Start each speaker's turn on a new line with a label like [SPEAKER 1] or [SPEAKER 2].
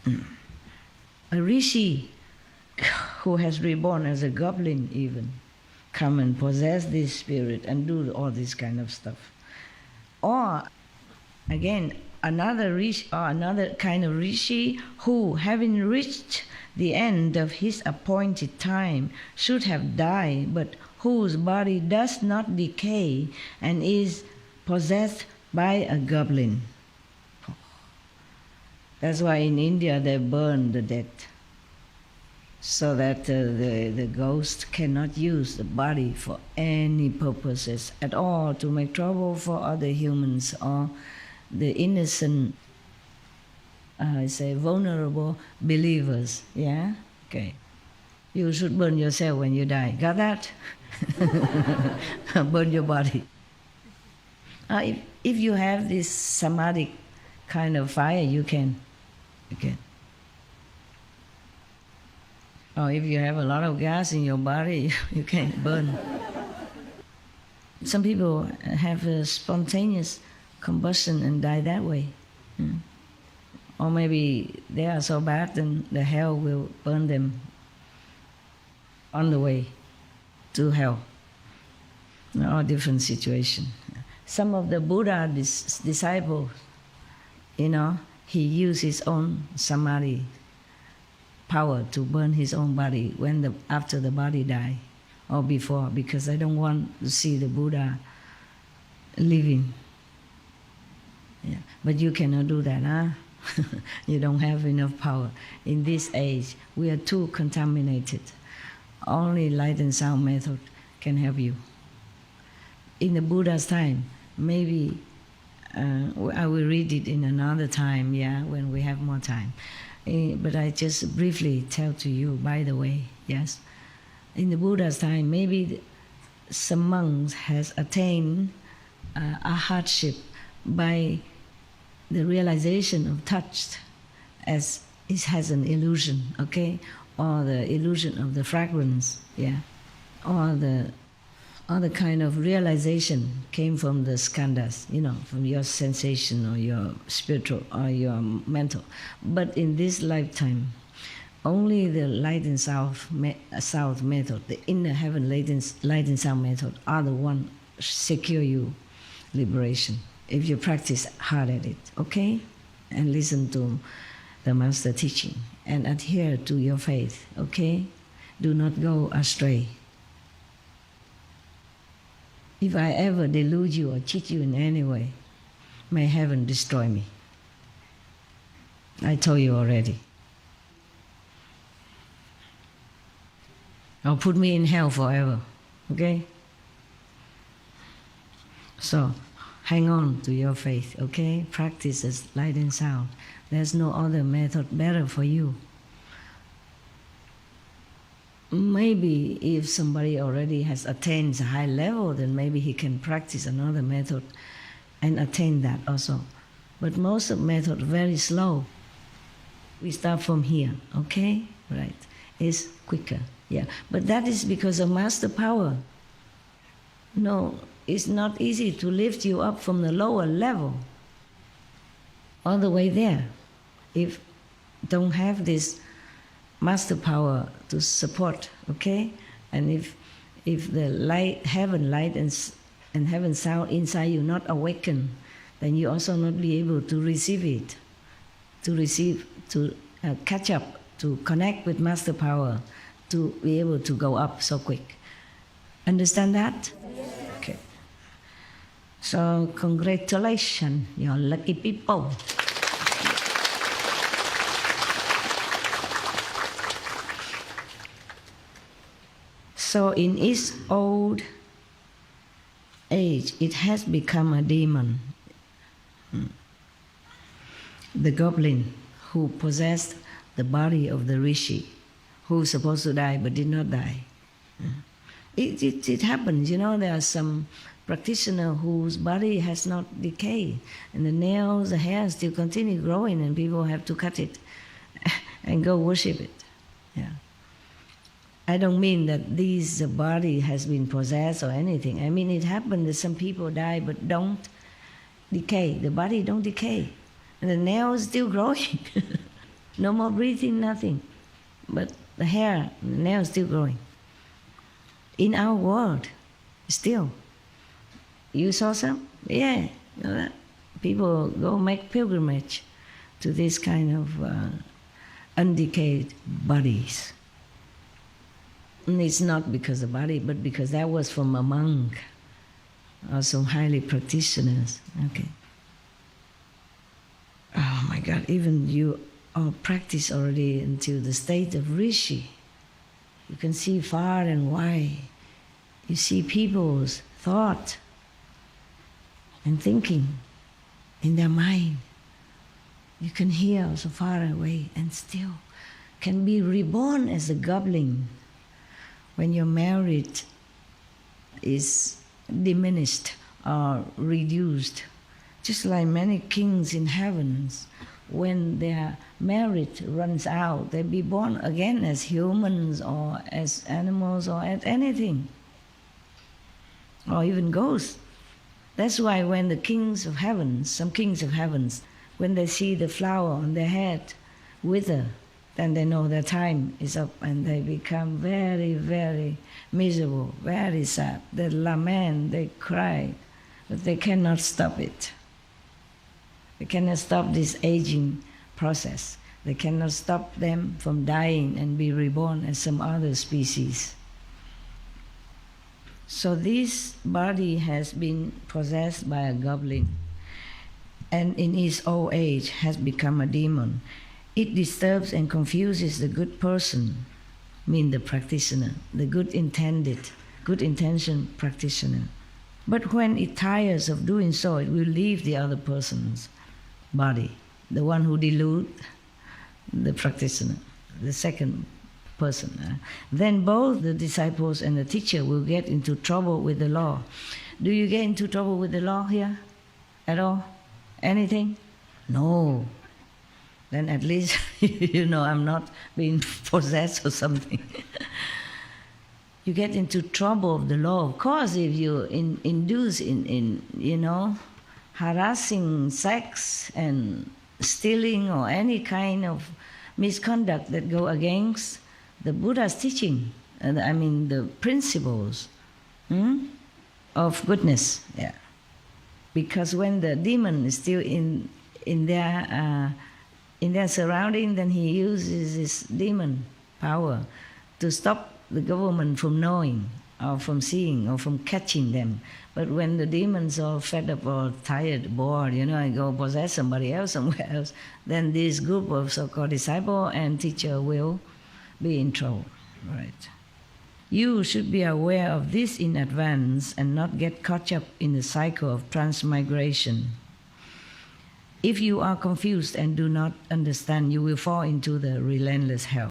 [SPEAKER 1] A rishi who has reborn as a goblin even come and possess this spirit and do all this kind of stuff. Or again, another rishi or another kind of rishi who, having reached the end of his appointed time, should have died, but whose body does not decay and is possessed by a goblin. That's why in India they burn the dead, so that the ghost cannot use the body for any purposes at all, to make trouble for other humans or the innocent, vulnerable believers. Yeah? Okay. You should burn yourself when you die. Got that? Burn your body. If you have this samadhi kind of fire, you can. Or if you have a lot of gas in your body, you can burn. Some people have a spontaneous combustion and die that way. Or maybe they are so bad, then the hell will burn them on the way to hell. All different situation. Some of the Buddha disciples, he used his own samadhi power to burn his own body after the body die or before, because I don't want to see the Buddha living. Yeah. But you cannot do that, huh? You don't have enough power. In this age, we are too contaminated. Only light and sound method can help you. In the Buddha's time, maybe I will read it in another time, when we have more time. But I just briefly tell to you, by the way, yes. In the Buddha's time, maybe some monks has attained a hardship by the realization of touch as it has an illusion, okay? Or the illusion of the fragrance, or the other kind of realization came from the skandhas, from your sensation or your spiritual or your mental. But in this lifetime, only the light and sound method, the inner heaven light and sound method, are the one secure you liberation if you practice hard at it, okay? And listen to the master teaching and adhere to your faith, okay? Do not go astray. If I ever delude you or cheat you in any way, may heaven destroy me. I told you already. Or put me in hell forever, okay? So, hang on to your faith, okay? Practice as light and sound. There's no other method better for you. Maybe if somebody already has attained a high level, then maybe he can practice another method and attain that also. But most of method very slow. We start from here, okay? Right. It's quicker, But that is because of master power. No, it's not easy to lift you up from the lower level all the way there. If don't have this master power to support, okay? And if the heaven light and heaven sound inside you not awaken, then you also not be able to receive it, to catch up, to connect with master power, to be able to go up so quick. Understand that? Okay. So congratulations, you're lucky people. So in its old age, it has become a demon. The goblin who possessed the body of the rishi, who was supposed to die but did not die. It happens, there are some practitioners whose body has not decayed, and the nails, the hair still continue growing, and people have to cut it and go worship it. I don't mean that the body has been possessed or anything. I mean it happened that some people die but don't decay. The body don't decay. And the nail is still growing. No more breathing, nothing. But the hair, the nails still growing. In our world, still. You saw some? Yeah. You know that? People go make pilgrimage to this kind of undecayed bodies. And it's not because of body, but because that was from a monk or some highly practitioners. Okay. Oh my God, even you all practice already into the state of rishi. You can see far and wide. You see people's thought and thinking in their mind. You can hear also far away and still can be reborn as a goblin when your merit is diminished or reduced. Just like many kings in heavens, when their merit runs out, they be born again as humans or as animals or as anything, or even ghosts. That's why when the kings of heavens, some kings of heavens, when they see the flower on their head wither, then they know their time is up and they become very, very miserable, very sad. They lament, they cry, but they cannot stop it. They cannot stop this aging process. They cannot stop them from dying and be reborn as some other species. So this body has been possessed by a goblin, and in its old age has become a demon. It disturbs and confuses the good person, mean the practitioner, the good intention practitioner. But when it tires of doing so, it will leave the other person's body, the one who deludes the practitioner, the second person. Then both the disciples and the teacher will get into trouble with the law. Do you get into trouble with the law here at all? Anything? No. Then at least you know I'm not being possessed or something. You get into trouble of the law. Of course, if you induce in harassing sex and stealing or any kind of misconduct that go against the Buddha's teaching, the principles of goodness. Yeah. Because when the demon is still in their surrounding, then he uses his demon power to stop the government from knowing or from seeing or from catching them. But when the demons are fed up or tired, bored, and go possess somebody else somewhere else, then this group of so-called disciple and teacher will be in trouble. Right. You should be aware of this in advance and not get caught up in the cycle of transmigration. If you are confused and do not understand, you will fall into the relentless hell.